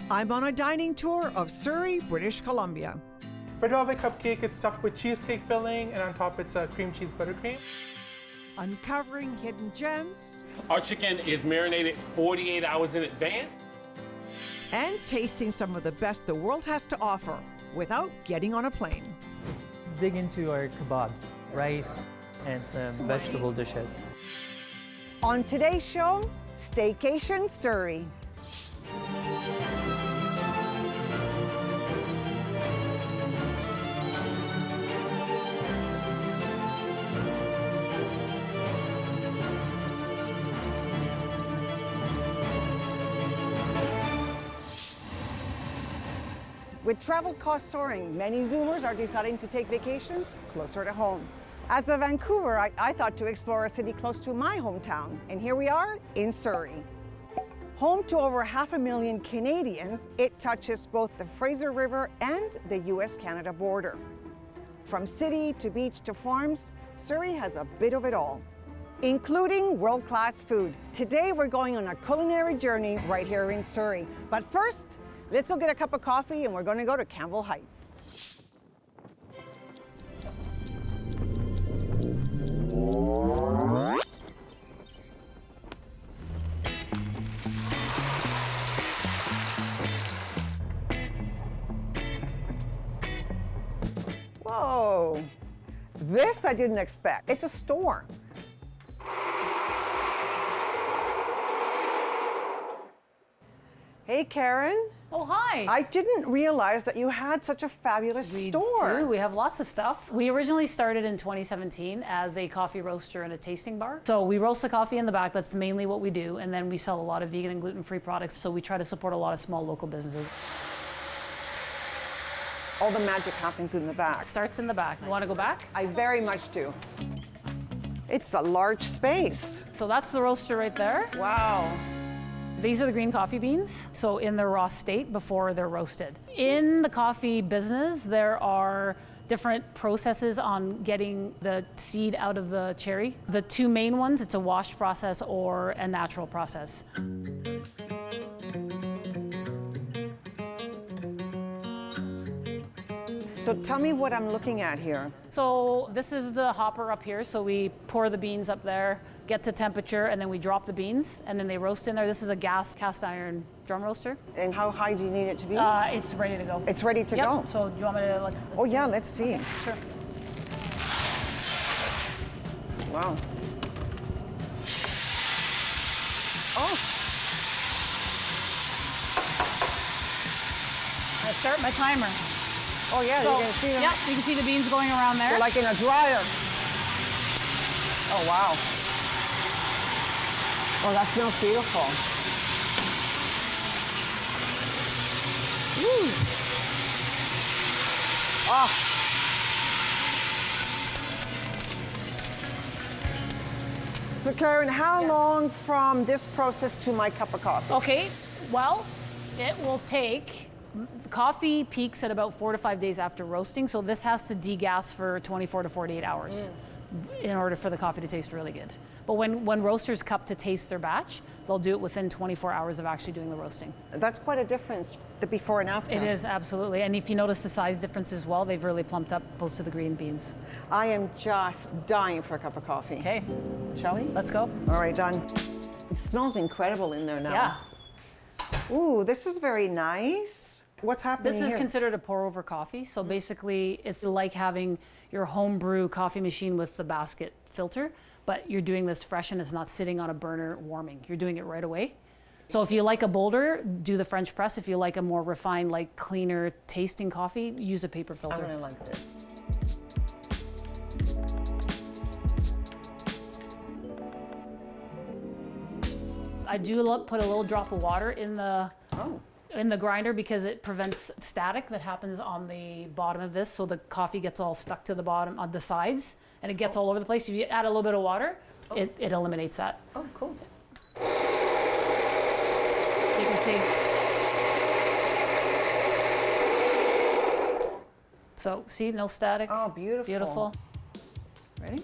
I'm on a dining tour of Surrey, British Columbia. Red velvet cupcake, it's stuffed with cheesecake filling, and on top it's a cream cheese buttercream. Uncovering hidden gems. Our chicken is marinated 48 hours in advance. And tasting some of the best the world has to offer without getting on a plane. Dig into our kebabs, rice, and some vegetable dishes. On today's show, Staycation Surrey. With travel costs soaring, many Zoomers are deciding to take vacations closer to home. As a Vancouver, I thought to explore a city close to my hometown, and here we are in Surrey. Home to over 500,000 Canadians, it touches both the Fraser River and the US-Canada border. From city to beach to farms, Surrey has a bit of it all, including world-class food. Today we're going on a culinary journey right here in Surrey. But first, let's go get a cup of coffee and we're going to go to Campbell Heights. Whoa, this I didn't expect. It's a store. Hey, Karen. Oh, hi. I didn't realize that you had such a fabulous store. We do. We have lots of stuff. We originally started in 2017 as a coffee roaster and a tasting bar. So we roast the coffee in the back. That's mainly what we do. And then we sell a lot of vegan and gluten-free products. So we try to support a lot of small local businesses. All the magic happens in the back. It starts in the back. You want to go back? I very much do. It's a large space. So that's the roaster right there. Wow. These are the green coffee beans, so in their raw state before they're roasted. In the coffee business, there are different processes on getting the seed out of the cherry. The two main ones, it's a wash process or a natural process. So tell me what I'm looking at here. So this is the hopper up here, so we pour the beans up there, get to temperature, and then we drop the beans, and then they roast in there. This is a gas cast iron drum roaster. And how high do you need it to be? It's ready to go. It's ready to go. So do you want me to let's Oh yeah, do this? let's see. Okay, sure. Wow. Oh, I start my timer. oh yeah, So, you can see them. yeah, you can see the beans going around there. They're like in a dryer. Oh wow. Oh, that smells beautiful. Woo. Oh. So Karen, how long from this process to my cup of coffee? Okay, well, it will take, coffee peaks at about 4 to 5 days after roasting, so this has to degas for 24 to 48 hours in order for the coffee to taste really good. But when roasters cup to taste their batch, they'll do it within 24 hours of actually doing the roasting. That's quite a difference, the before and after. It is, absolutely. And if you notice the size difference as well, they've really plumped up opposed to the green beans. I am just dying for a cup of coffee. Okay, Shall we? let's go. All right, done. It smells incredible in there now. Yeah. Ooh, this is very nice. What's happening This is here? considered a pour over coffee. So basically it's like having your home brew coffee machine with the basket filter, but you're doing this fresh and it's not sitting on a burner warming. You're doing it right away. So if you like a bolder, do the French press. If you like a more refined, like cleaner tasting coffee, use a paper I'm filter. gonna like this. I do put a little drop of water in the grinder because it prevents static that happens on the bottom of this, so the coffee gets all stuck to the bottom on the sides and it gets all over the place. If you add a little bit of water, it eliminates that. Oh, cool. You can see. So see, no static. Oh, beautiful. Beautiful. Ready?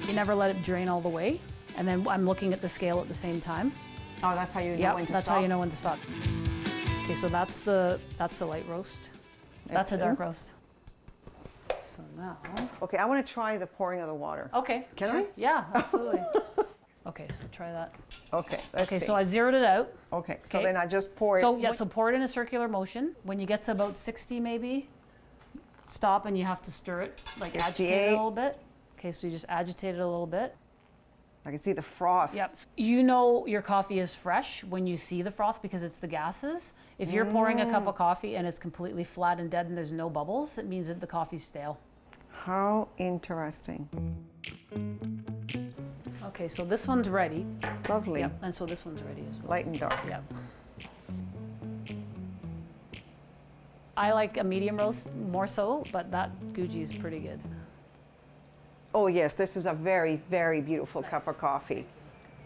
You never let it drain all the way. And then I'm looking at the scale at the same time. Oh, that's how you know Yep, when to that's stop? how you know when to stop. Okay, so that's the light roast. That's a dark roast. So now. Okay, I want to try the pouring of the water. Okay. Can sure. I? Yeah, absolutely. Okay, so try that. Okay, let's Okay, see. so I zeroed it out. Okay, so Okay. then I just pour it. So yeah, so pour it in a circular motion. When you get to about 60 maybe, stop and you have to stir it, like agitate it a 58. little bit. Okay, so you just agitate it a little bit. I can see the froth. Yep. You know your coffee is fresh when you see the froth because it's the gases. If you're pouring a cup of coffee and it's completely flat and dead and there's no bubbles, it means that the coffee's stale. How interesting. Okay, so this one's ready. Lovely. Yep, and so this one's ready as well. Light and dark. Yep. I like a medium roast more so, but that Guji is pretty good. Oh yes, this is a very, very beautiful cup of coffee.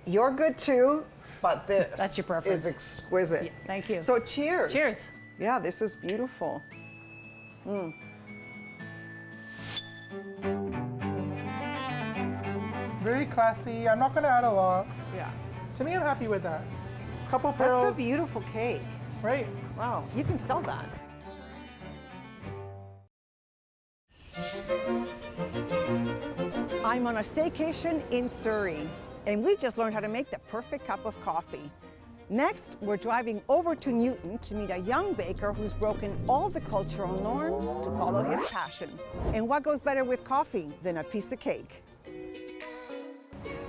You're good too, but this That's your preference. is exquisite. Yeah, thank you. So cheers. Cheers. Yeah, this is beautiful. Very classy. I'm not gonna add a lot. Yeah. To me, I'm happy with that. Couple That's pearls, a beautiful cake. right? Wow, you can sell that. I'm on a staycation in Surrey, and we've just learned how to make the perfect cup of coffee. Next, we're driving over to Newton to meet a young baker who's broken all the cultural norms to follow his passion. And what goes better with coffee than a piece of cake?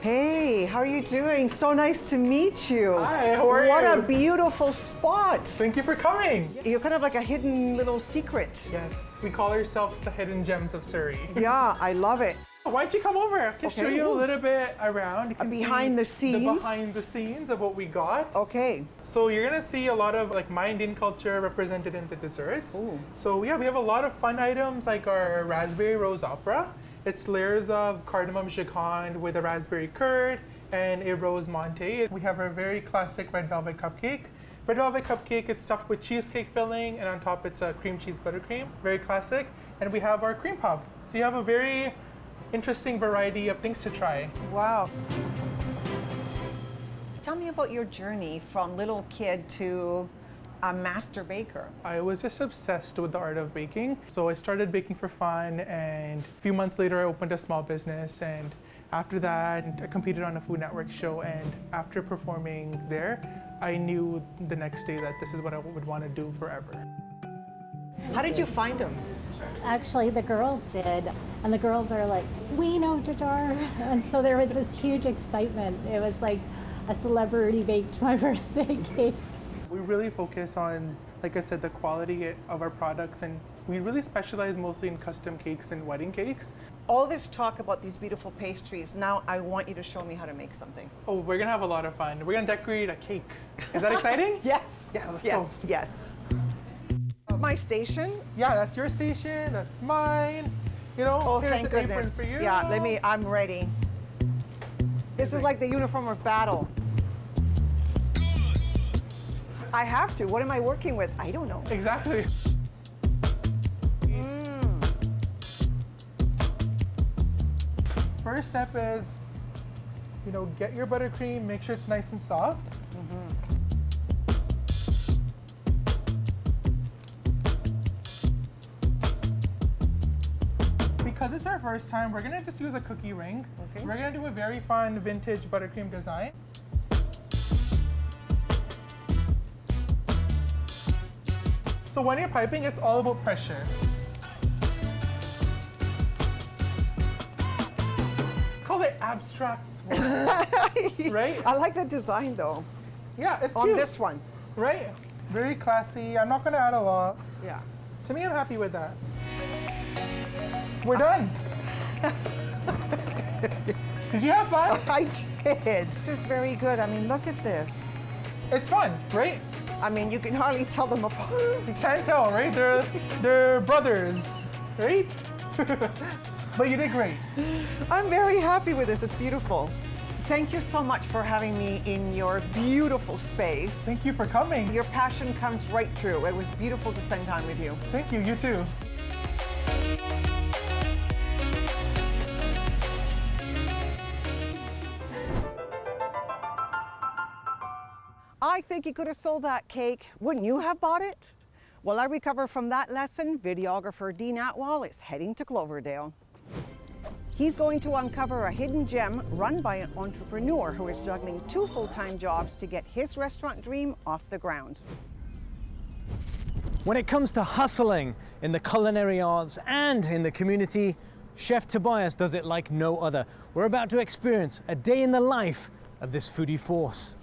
Hey, how are you doing? So nice to meet you. Hi, how are What you? a beautiful spot. Thank you for coming. You're kind of like a hidden little secret. Yes, we call ourselves the hidden gems of Surrey. Yeah, I love it. Why don't you come over? I can show Okay. you a little bit around. You can behind see the scenes? The behind the scenes of what we got. Okay. So you're gonna see a lot of like my Indian culture represented in the desserts. Ooh. So yeah, we have a lot of fun items like our raspberry rose opera. It's layers of cardamom jacquard with a raspberry curd and a rose monte. We have our very classic red velvet cupcake. Red velvet cupcake, it's stuffed with cheesecake filling, and on top it's a cream cheese buttercream, very classic. And we have our cream puff. So you have a very interesting variety of things to try. Wow. Tell me about your journey from little kid to a master baker. I was just obsessed with the art of baking. So I started baking for fun, and a few months later I opened a small business, and after that I competed on a Food Network show, and after performing there, I knew the next day that this is what I would want to do forever. How did you find him? Actually, the girls did, and the girls are like, we know Jadar, and so there was this huge excitement. It was like a celebrity baked my birthday cake. We really focus on, like I said, the quality of our products, and we really specialize mostly in custom cakes and wedding cakes. All this talk about these beautiful pastries, now I want you to show me how to make something. Oh, we're gonna have a lot of fun. We're gonna decorate a cake. Is that exciting? Yes, Yeah, let's yes, go. yes. This is my station. Yeah, that's your station, that's mine. You know, Oh, here's thank an apron goodness. for you. Yeah, I'm ready. This is like the uniform of battle. I have to. What am I working with? I don't know. Exactly. First step is, you know, get your buttercream, make sure it's nice and soft. Because it's our first time, we're gonna just use a cookie ring. Okay. We're gonna do a very fun vintage buttercream design. So when you're piping, it's all about pressure. Call it abstract swirls, right? I like the design though. Yeah, it's On cute, this one. right? Very classy. I'm not gonna add a lot. Yeah. To me, I'm happy with that. We're done. Did you have fun? I did. This is very good. I mean, look at this. It's fun, right? I mean, you can hardly tell them apart. You can't tell, right? They're brothers, right? But you did great. I'm very happy with this. It's beautiful. Thank you so much for having me in your beautiful space. Thank you for coming. Your passion comes right through. It was beautiful to spend time with you. Thank you, you too. I think he could have sold that cake. Wouldn't you have bought it? While I recover from that lesson, videographer Dean Atwell is heading to Cloverdale. He's going to uncover a hidden gem run by an entrepreneur who is juggling 2 full-time jobs to get his restaurant dream off the ground. When it comes to hustling in the culinary arts and in the community, Chef Tobias does it like no other. We're about to experience a day in the life of this foodie force.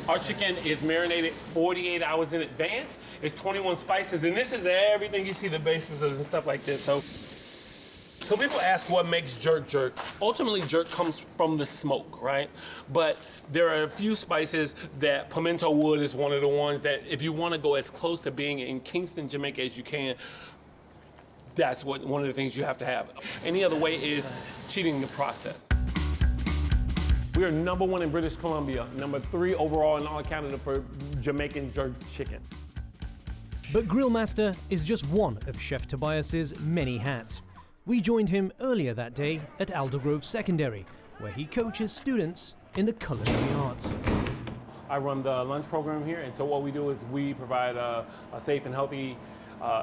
Our chicken is marinated 48 hours in advance. It's 21 spices, and this is everything you see, the bases and stuff like this. So people ask what makes jerk jerk. Ultimately, jerk comes from the smoke, right? But there are a few spices that pimento wood is one of the ones that if you want to go as close to being in Kingston, Jamaica as you can, that's one of the things you have to have. Any other way is cheating the process. We are #1 in British Columbia, #3 overall in all Canada for Jamaican jerk chicken. But Grillmaster is just one of Chef Tobias's many hats. We joined him earlier that day at Aldergrove Secondary, where he coaches students in the culinary arts. I run the lunch program here, and so what we do is we provide a safe and healthy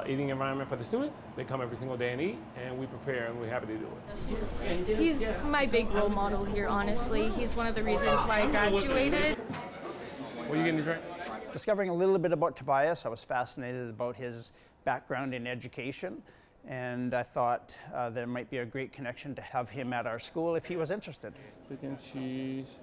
eating environment for the students. They come every single day and eat, and we prepare, and we're happy to do it. He's my big role model here, honestly. He's one of the reasons why I graduated. What are you getting to drink? Discovering a little bit about Tobias, I was fascinated about his background in education, and I thought there might be a great connection to have him at our school if he was interested. Chicken, cheese.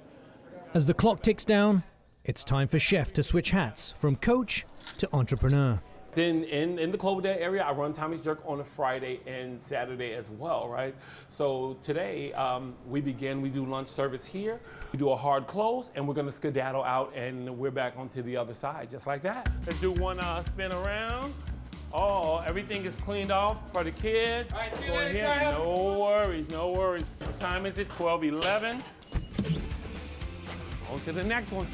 As the clock ticks down, it's time for Chef to switch hats from coach to entrepreneur. Then in the Cloverdale area, I run Tommy's Jerk on a Friday and Saturday as well, right? So today, we do lunch service here. We do a hard close, and we're gonna skedaddle out, and we're back onto the other side, just like that. Let's do one spin around. Oh, everything is cleaned off for the kids. All right, see you later, here. No worries, no worries. What time is it? 12:11. On to the next one.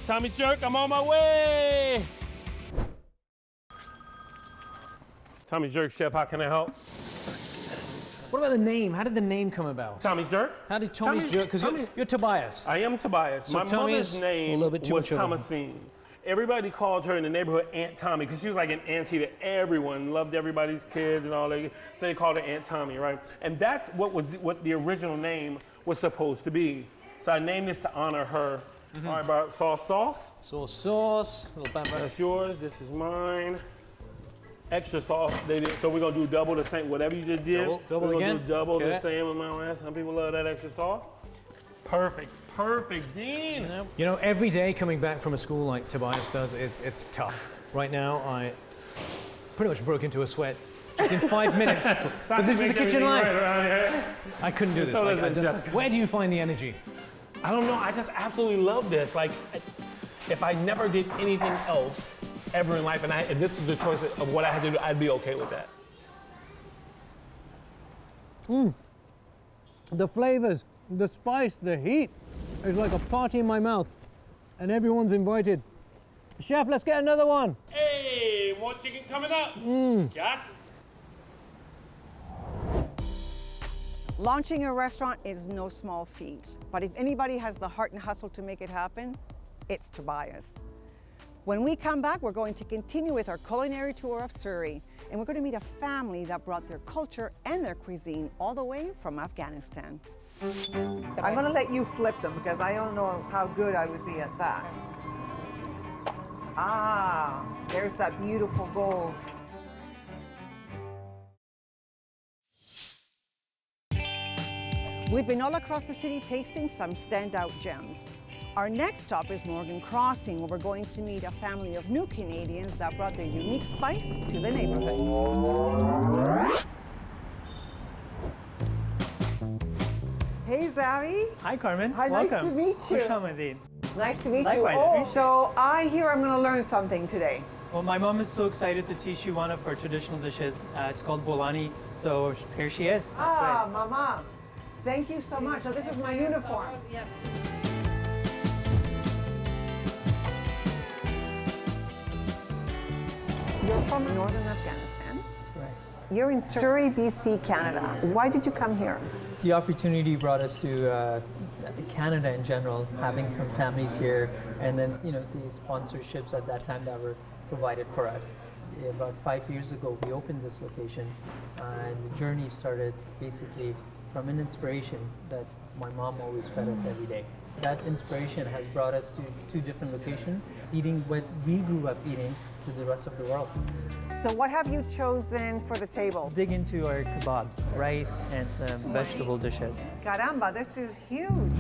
Tommy's Jerk, I'm on my way. Tommy's Jerk, Chef, how can I help? What about the name? How did the name come about? Tommy's Jerk? How did Tommy's Jerk? Because you're Tobias. I am Tobias. So My mother's name was Thomasine. Everybody called her in the neighborhood Aunt Tommy because she was like an auntie to everyone, loved everybody's kids and all that. So they called her Aunt Tommy, right? And that's what the original name was supposed to be. So I named this to honor her. Mm-hmm. All right, about sauce. Sauce, little bam. That's yours, this is mine. Extra sauce, so we're gonna do double the same, whatever you just did. Double we're again? Gonna do double Okay. the same amount. Some people love that extra sauce. Perfect, Dean. You know, every day coming back from a school like Tobias does, it's tough. Right now, I pretty much broke into a sweat just in 5 minutes. But this is the kitchen life. Right I couldn't do this. Where do you find the energy? I don't know, I just absolutely love this. Like, if I never did anything else ever in life, and this was the choice of what I had to do, I'd be okay with that. The flavors, the spice, the heat. It's like a party in my mouth. And everyone's invited. Chef, let's get another one. Hey, more chicken coming up. Gotcha. Launching a restaurant is no small feat, but if anybody has the heart and hustle to make it happen, it's Tobias. When we come back, we're going to continue with our culinary tour of Surrey, and we're going to meet a family that brought their culture and their cuisine all the way from Afghanistan. I'm going to let you flip them because I don't know how good I would be at that. Ah, there's that beautiful gold. We've been all across the city tasting some standout gems. Our next stop is Morgan Crossing, where we're going to meet a family of new Canadians that brought their unique spice to the neighborhood. Hey, Zari. Hi, Carmen. Hi, Welcome. nice to meet you. Khushamedeen. Nice to meet Likewise, you. Oh, appreciate so I hear I'm going to learn something today. Well, my mom is so excited to teach you one of our traditional dishes. It's called bolani. So here she is. That's right. Mama. Thank you so much. So this is my uniform. Yep. You're from northern Afghanistan. That's correct. You're in Surrey, BC, Canada. Why did you come here? The opportunity brought us to Canada in general, having some families here, and then the sponsorships at that time that were provided for us. About 5 years ago, we opened this location, and the journey started basically from an inspiration that my mom always fed us every day. That inspiration has brought us to 2 different locations, eating what we grew up eating to the rest of the world. So what have you chosen for the table? Dig into our kebabs, rice, and some vegetable dishes. Caramba, this is huge.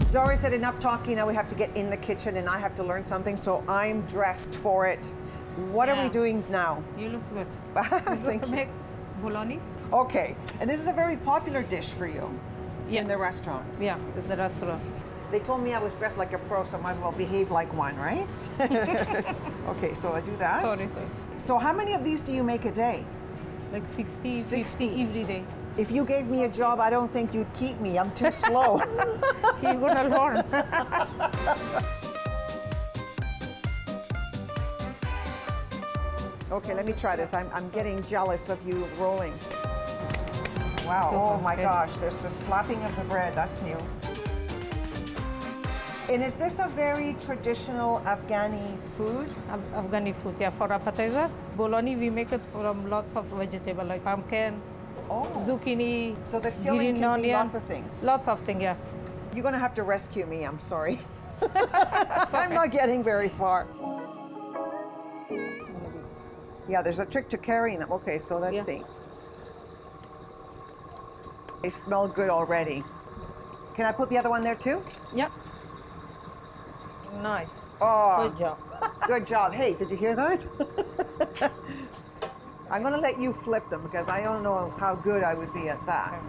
Zara said enough talking, now we have to get in the kitchen and I have to learn something, so I'm dressed for it. What are we doing now? You look good. Thank you. Make bologna? Okay, and this is a very popular dish for you in the restaurant. Yeah, in the restaurant. They told me I was dressed like a pro, so I might as well behave like one, right? Okay, so I do that. Sorry. So how many of these do you make a day? Like 60, 60. 50 every day. If you gave me a job, I don't think you'd keep me. I'm too slow. You're gonna learn. Okay, let me try this. I'm getting jealous of you rolling. Wow, oh my gosh, there's the slapping of the bread. That's new. And is this a very traditional Afghani food? Afghani food, yeah. For appetizer, bologna, we make it from lots of vegetables like pumpkin, zucchini, so the filling green can be onion, lots of things. Lots of things, yeah. You're gonna have to rescue me, I'm sorry. I'm not getting very far. Yeah, there's a trick to carrying them. Okay, so let's see. They smell good already. Can I put the other one there too? Yeah. Nice. Oh, good job. Good job. Hey, did you hear that? I'm gonna let you flip them because I don't know how good I would be at that.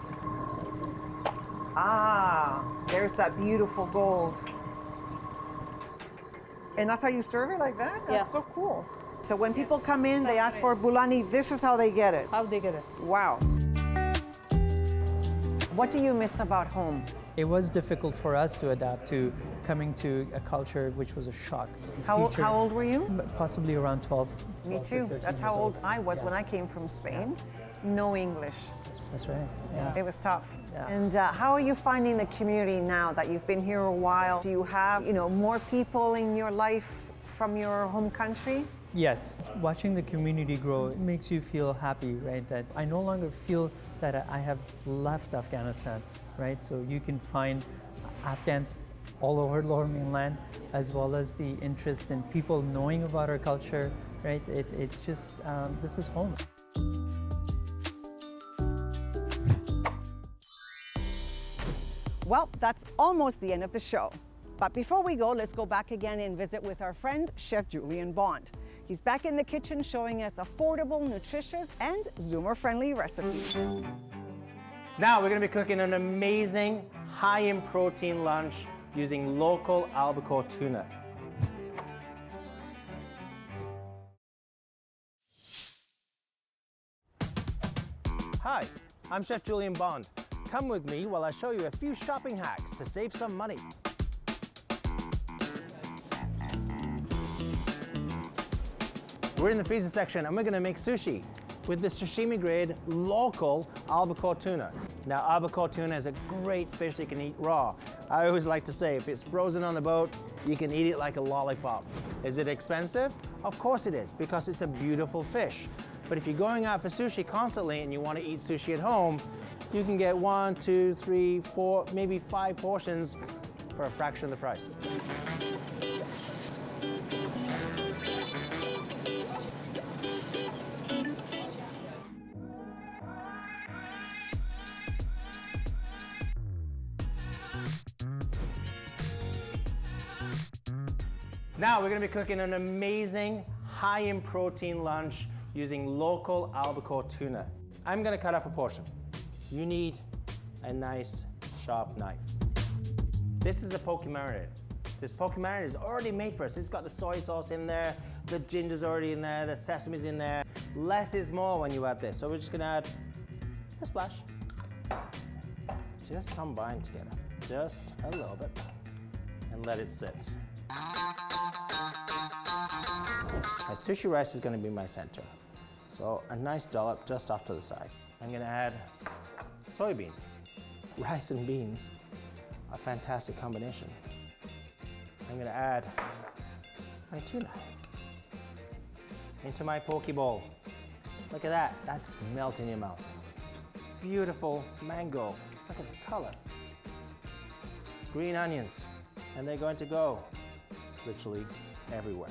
Ah, there's that beautiful gold. And that's how you serve it, like that? That's so cool. So when people come in, they ask for bulani, this is how they get it. How they get it. Wow. What do you miss about home? It was difficult for us to adapt to coming to a culture which was a shock. How old were you? Possibly around 12. Me too. That's how old I was when I came from Spain. No English. That's right. Yeah. It was tough. Yeah. And how are you finding the community now that you've been here a while? Do you have, more people in your life from your home country? Yes, watching the community grow it makes you feel happy, right? That I no longer feel that I have left Afghanistan, right? So you can find Afghans all over Lower Mainland, as well as the interest in people knowing about our culture, right? It's just, this is home. Well, that's almost the end of the show. But before we go, let's go back again and visit with our friend, Chef Julian Bond. He's back in the kitchen showing us affordable, nutritious, and Zoomer-friendly recipes. Now we're going to be cooking an amazing, high in protein lunch using local albacore tuna. Hi, I'm Chef Julian Bond. Come with me while I show you a few shopping hacks to save some money. We're in the freezer section and we're going to make sushi with the sashimi grade local albacore tuna. Now, albacore tuna is a great fish that you can eat raw. I always like to say if it's frozen on the boat, you can eat it like a lollipop. Is it expensive? Of course it is, because it's a beautiful fish. But if you're going out for sushi constantly and you want to eat sushi at home, you can get 1, 2, 3, 4, maybe 5 portions for a fraction of the price. Now we're going to be cooking an amazing, high in protein lunch using local albacore tuna. I'm going to cut off a portion. You need a nice, sharp knife. This is a poke marinade. This poke marinade is already made for us. It's got the soy sauce in there, the ginger's already in there, the sesame's in there. Less is more when you add this. So we're just going to add a splash. Just combine together, just a little bit. and let it sit. My sushi rice is going to be my center. So a nice dollop just off to the side. I'm going to add soybeans. Rice and beans, a fantastic combination. I'm going to add my tuna into my poke bowl. Look at that, that's melt in your mouth. Beautiful mango, look at the color. Green onions, and they're going to go literally everywhere.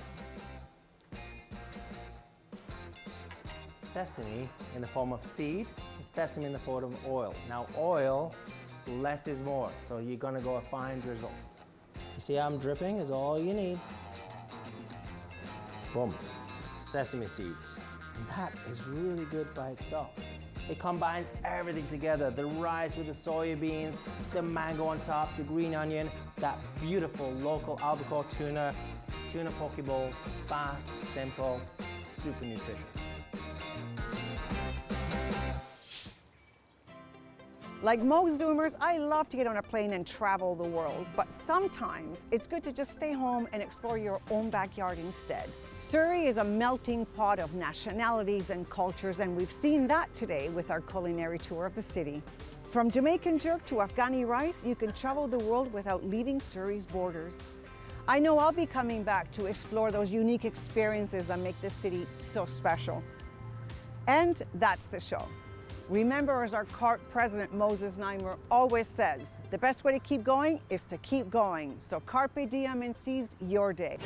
Sesame in the form of seed, and sesame in the form of oil. Now oil, less is more, so you're gonna go a fine drizzle. You see how I'm dripping is all you need. Boom, sesame seeds. And that is really good by itself. It combines everything together, the rice with the soybeans, the mango on top, the green onion, that beautiful local albacore tuna poke bowl, fast, simple, super nutritious. Like most Zoomers, I love to get on a plane and travel the world, but sometimes it's good to just stay home and explore your own backyard instead. Surrey is a melting pot of nationalities and cultures, and we've seen that today with our culinary tour of the city. From Jamaican jerk to Afghani rice, you can travel the world without leaving Surrey's borders. I know I'll be coming back to explore those unique experiences that make this city so special. And that's the show. Remember, as our Carpe president, Moses Neimer, always says, the best way to keep going is to keep going. So Carpe Diem and seize your day.